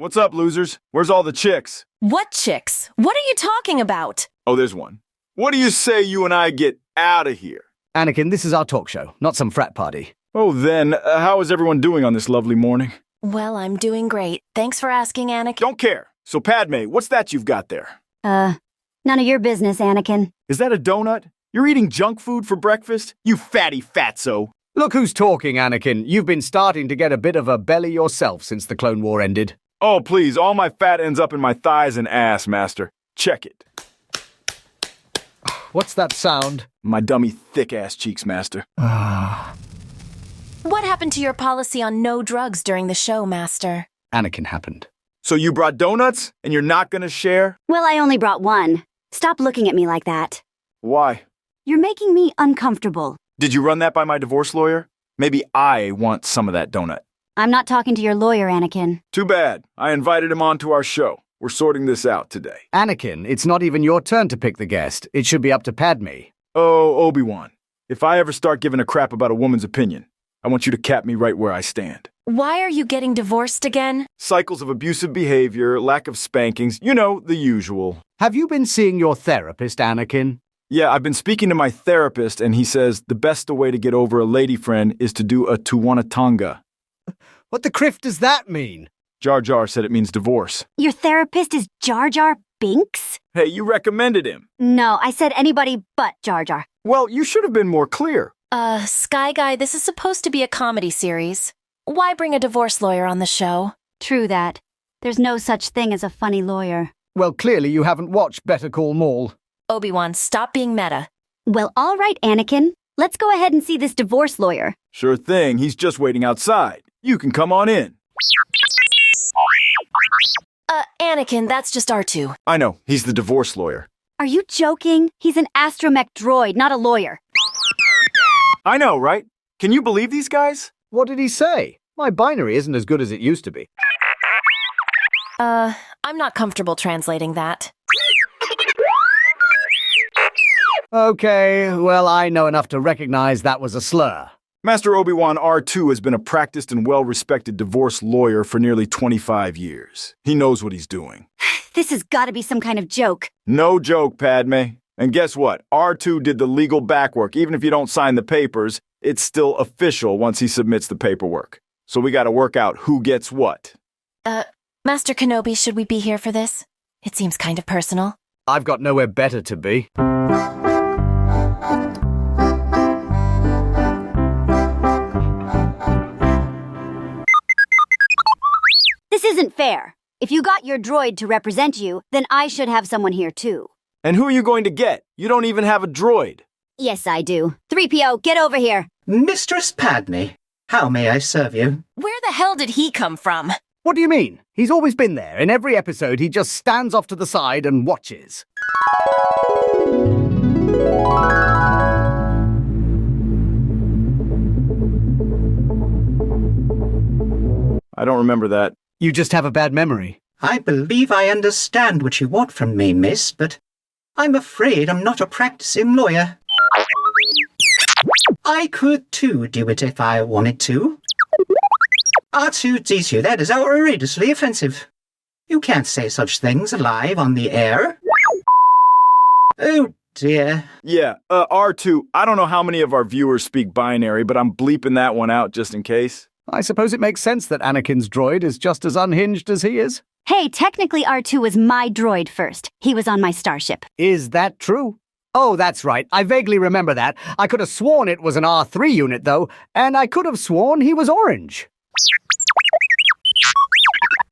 What's up, losers? Where's all the chicks? What chicks? What are you talking about? Oh, there's one. What do you say you and I get out of here? Anakin, this is our talk show, not some frat party. Oh, then, how is everyone doing on this lovely morning? Well, I'm doing great. Thanks for asking, Anakin. Don't care. So, Padme, what's that you've got there? None of your business, Anakin. Is that a donut? You're eating junk food for breakfast? You fatty fatso. Look who's talking, Anakin. You've been starting to get a bit of a belly yourself since the Clone War ended. Oh, please, all my fat ends up in my thighs and ass, Master. Check it. What's that sound? My dummy thick-ass cheeks, Master. What happened to your policy on no drugs during the show, Master? Anakin happened. So you brought donuts, and you're not gonna share? Well, I only brought one. Stop looking at me like that. Why? You're making me uncomfortable. Did you run that by my divorce lawyer? Maybe I want some of that donut. I'm not talking to your lawyer, Anakin. Too bad. I invited him onto our show. We're sorting this out today. Anakin, it's not even your turn to pick the guest. It should be up to Padme. Oh, Obi-Wan. If I ever start giving a crap about a woman's opinion, I want you to cap me right where I stand. Why are you getting divorced again? Cycles of abusive behavior, lack of spankings, you know, the usual. Have you been seeing your therapist, Anakin? Yeah, I've been speaking to my therapist, and he says the best way to get over a lady friend is to do a Tuwanatanga. What the criff does that mean? Jar Jar said it means divorce. Your therapist is Jar Jar Binks? Hey, you recommended him. No, I said anybody but Jar Jar. Well, you should have been more clear. Sky Guy, this is supposed to be a comedy series. Why bring a divorce lawyer on the show? True that. There's no such thing as a funny lawyer. Well, clearly you haven't watched Better Call Maul. Obi-Wan, stop being meta. Well, all right, Anakin. Let's go ahead and see this divorce lawyer. Sure thing, he's just waiting outside. You can come on in. Anakin, that's just R2. I know, he's the divorce lawyer. Are you joking? He's an astromech droid, not a lawyer. I know, right? Can you believe these guys? What did he say? My binary isn't as good as it used to be. I'm not comfortable translating that. Okay, well, I know enough to recognize that was a slur. Master Obi-Wan R2 has been a practiced and well-respected divorce lawyer for nearly 25 years. He knows what he's doing. This has got to be some kind of joke. No joke, Padme. And guess what? R2 did the legal backwork. Even if you don't sign the papers, it's still official once he submits the paperwork. So we gotta work out who gets what. Master Kenobi, should we be here for this? It seems kind of personal. I've got nowhere better to be. This isn't fair. If you got your droid to represent you, then I should have someone here too. And who are you going to get? You don't even have a droid. Yes, I do. 3PO, get over here. Mistress Padme, how may I serve you? Where the hell did he come from? What do you mean? He's always been there. In every episode, he just stands off to the side and watches. I don't remember that. You just have a bad memory. I believe I understand what you want from me, miss, but I'm afraid I'm not a practicing lawyer. I could too do it if I wanted to. R2-D2, that is outrageously offensive. You can't say such things live on the air. Oh dear. Yeah, R2, I don't know how many of our viewers speak binary, but I'm bleeping that one out just in case. I suppose it makes sense that Anakin's droid is just as unhinged as he is. Hey, technically R2 was my droid first. He was on my starship. Is that true? Oh, that's right. I vaguely remember that. I could have sworn it was an R3 unit, though, and I could have sworn he was orange.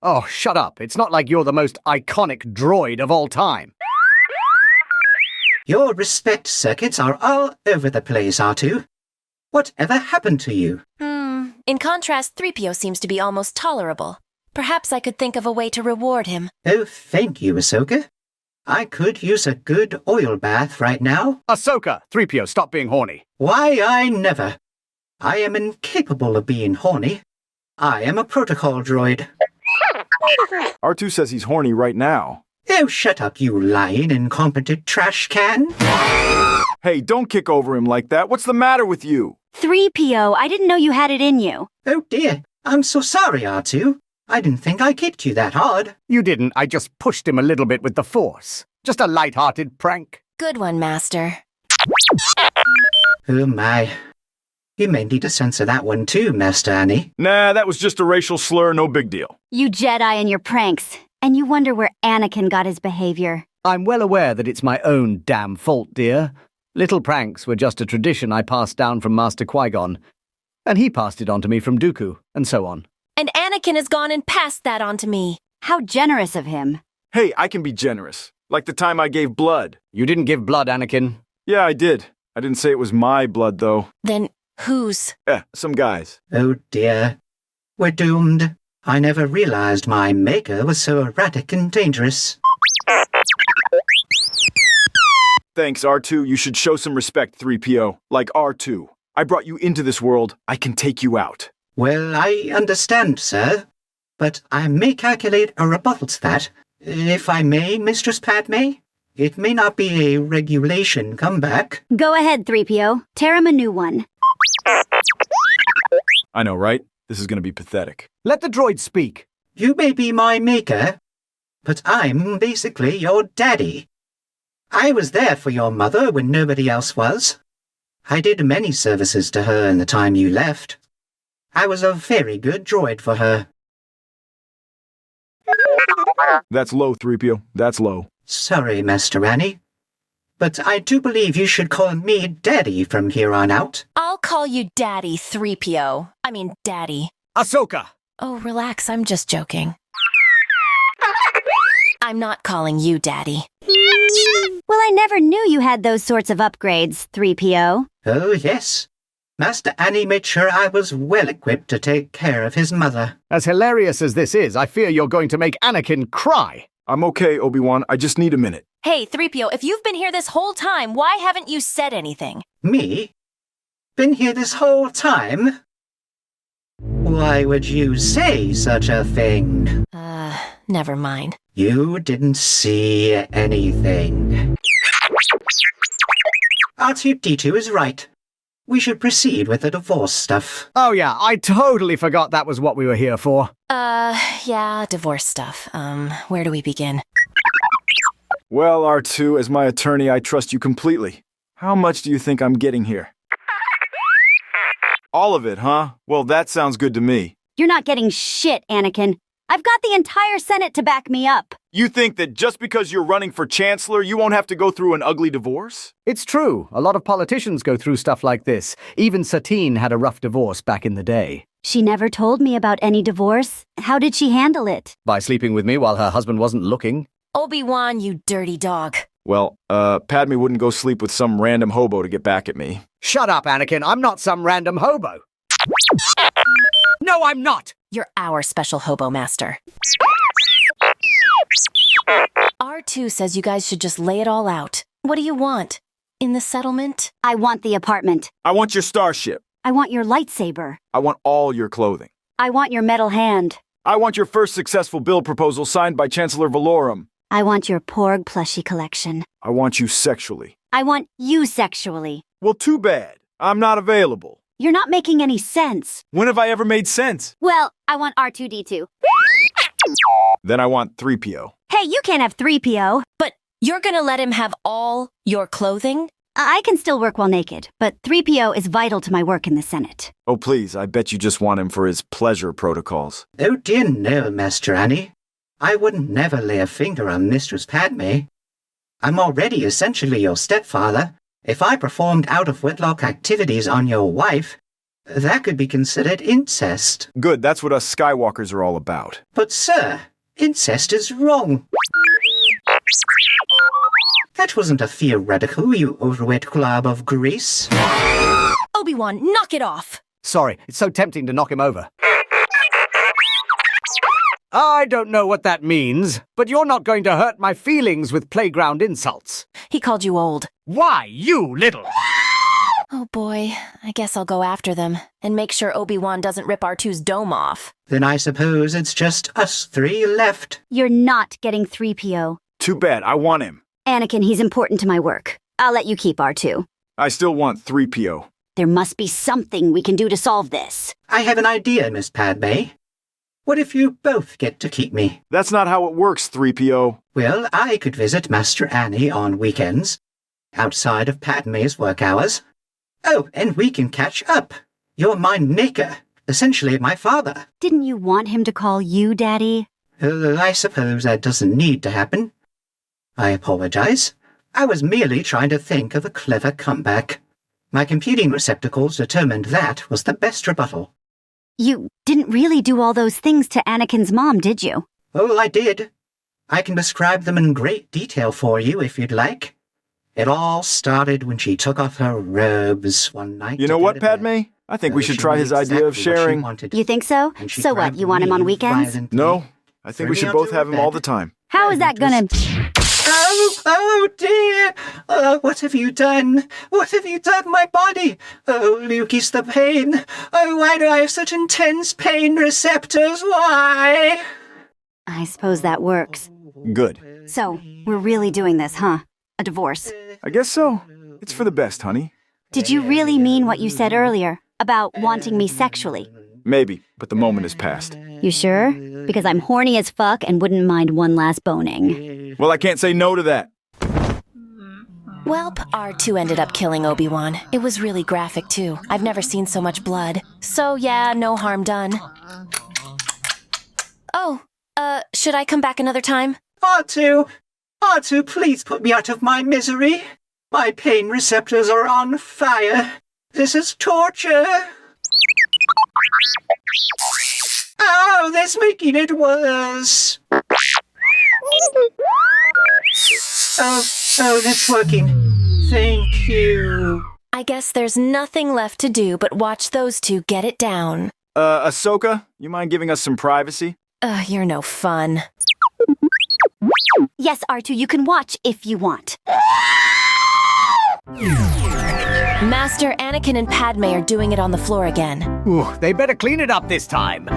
Oh, shut up. It's not like you're the most iconic droid of all time. Your respect circuits are all over the place, R2. Whatever happened to you? In contrast, 3PO seems to be almost tolerable. Perhaps I could think of a way to reward him. Oh, thank you, Ahsoka. I could use a good oil bath right now. Ahsoka, 3PO, stop being horny. Why, I never. I am incapable of being horny. I am a protocol droid. R2 says he's horny right now. Oh, shut up, you lying, incompetent trash can. Hey, don't kick over him like that. What's the matter with you? 3PO, I didn't know you had it in you. Oh dear, I'm so sorry, R2. I didn't think I kicked you that hard. You didn't. I just pushed him a little bit with the Force. Just a light-hearted prank. Good one, Master. Oh my. You may need to censor that one too, Master Annie. Nah, that was just a racial slur, no big deal. You Jedi and your pranks. And you wonder where Anakin got his behavior. I'm well aware that it's my own damn fault, dear. Little pranks were just a tradition I passed down from Master Qui-Gon. And he passed it on to me from Dooku, and so on. And Anakin has gone and passed that on to me. How generous of him. Hey, I can be generous. Like the time I gave blood. You didn't give blood, Anakin. Yeah, I did. I didn't say it was my blood, though. Then whose? Some guys. Oh dear. We're doomed. I never realized my maker was so erratic and dangerous. Thanks, R2. You should show some respect, 3PO. Like R2. I brought you into this world. I can take you out. Well, I understand, sir. But I may calculate a rebuttal to that. If I may, Mistress Padme? It may not be a regulation comeback. Go ahead, 3PO. Tear him a new one. I know, right? This is gonna be pathetic. Let the droid speak. You may be my maker, but I'm basically your daddy. I was there for your mother when nobody else was. I did many services to her in the time you left. I was a very good droid for her. That's low, 3PO. That's low. Sorry, Master Annie. But I do believe you should call me Daddy from here on out. I'll call you Daddy, 3PO. I mean, Daddy. Ahsoka! Oh, relax, I'm just joking. I'm not calling you Daddy. Well, I never knew you had those sorts of upgrades, 3PO. Oh, yes. Master Annie made sure I was well equipped to take care of his mother. As hilarious as this is, I fear you're going to make Anakin cry. I'm okay, Obi-Wan. I just need a minute. Hey, 3PO, if you've been here this whole time, why haven't you said anything? Me? Been here this whole time? Why would you say such a thing? Never mind. You didn't see anything. R2-D2 is right. We should proceed with the divorce stuff. Oh yeah, I totally forgot that was what we were here for. Yeah, divorce stuff. Where do we begin? Well, R2, as my attorney, I trust you completely. How much do you think I'm getting here? All of it, huh? Well, that sounds good to me. You're not getting shit, Anakin. I've got the entire Senate to back me up. You think that just because you're running for chancellor, you won't have to go through an ugly divorce? It's true. A lot of politicians go through stuff like this. Even Satine had a rough divorce back in the day. She never told me about any divorce. How did she handle it? By sleeping with me while her husband wasn't looking. Obi-Wan, you dirty dog. Well, Padme wouldn't go sleep with some random hobo to get back at me. Shut up, Anakin. I'm not some random hobo. No, I'm not! You're our special hobo master. R2 says you guys should just lay it all out. What do you want? In the settlement? I want the apartment. I want your starship. I want your lightsaber. I want all your clothing. I want your metal hand. I want your first successful bill proposal signed by Chancellor Valorum. I want your Porg plushie collection. I want you sexually. I want you sexually. Well, too bad. I'm not available. You're not making any sense. When have I ever made sense? Well, I want R2-D2. Then I want 3PO. Hey, you can't have 3PO. But you're gonna let him have all your clothing? I can still work while naked, but 3PO is vital to my work in the Senate. Oh, please, I bet you just want him for his pleasure protocols. Oh dear no, Master Annie. I wouldn't never lay a finger on Mistress Padme. I'm already essentially your stepfather. If I performed out-of-wedlock activities on your wife, that could be considered incest. Good, that's what us Skywalkers are all about. But sir, incest is wrong. That wasn't a theoretical, you overweight glob of grease. Obi-Wan, knock it off! Sorry, it's so tempting to knock him over. I don't know what that means, but you're not going to hurt my feelings with playground insults. He called you old. Why, you little... Oh boy, I guess I'll go after them and make sure Obi-Wan doesn't rip R2's dome off. Then I suppose it's just us three left. You're not getting 3PO. Too bad, I want him. Anakin, he's important to my work. I'll let you keep R2. I still want 3PO. There must be something we can do to solve this. I have an idea, Miss Padme. What if you both get to keep me? That's not how it works, 3PO. Well, I could visit Master Annie on weekends, outside of Padme's work hours. Oh, and we can catch up. You're my maker, essentially my father. Didn't you want him to call you Daddy? I suppose that doesn't need to happen. I apologize. I was merely trying to think of a clever comeback. My computing receptacles determined that was the best rebuttal. You didn't really do all those things to Anakin's mom, did you? Oh, I did. I can describe them in great detail for you if you'd like. It all started when she took off her robes one night. You know what, Padme? I think we should try his idea of sharing. You think so? So what, you want him on weekends? No, I think we should both have him all the time. How is that gonna... Oh dear! What have you done? What have you done, my body? Oh, Lukey's the pain. Oh, why do I have such intense pain receptors? Why? I suppose that works. Good. So, we're really doing this, huh? A divorce. I guess so. It's for the best, honey. Did you really mean what you said earlier about wanting me sexually? Maybe, but the moment has passed. You sure? Because I'm horny as fuck and wouldn't mind one last boning. Well, I can't say no to that. Welp, R2 ended up killing Obi-Wan. It was really graphic, too. I've never seen so much blood. So, yeah, no harm done. Oh, should I come back another time? R2, please put me out of my misery. My pain receptors are on fire. This is torture. Oh, that's making it worse. Oh, that's working. Thank you. I guess there's nothing left to do but watch those two get it down. Ahsoka, you mind giving us some privacy? You're no fun. Yes, R2, you can watch if you want. Master Anakin and Padme are doing it on the floor again. Ooh, they better clean it up this time.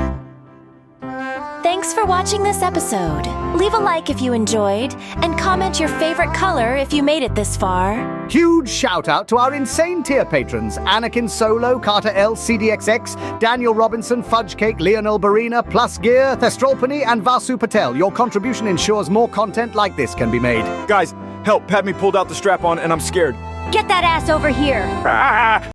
Thanks for watching this episode. Leave a like if you enjoyed, and comment your favorite color if you made it this far. Huge shout out to our insane tier patrons: Anakin Solo, Carter L, CDXX, Daniel Robinson, FudgeCake, Leonel Barena, Plusgear, Thestralpony, and Vahsu Patel. Your contribution ensures more content like this can be made. Guys, help! Padme pulled out the strap-on and I'm scared. Get that ass over here! Ah!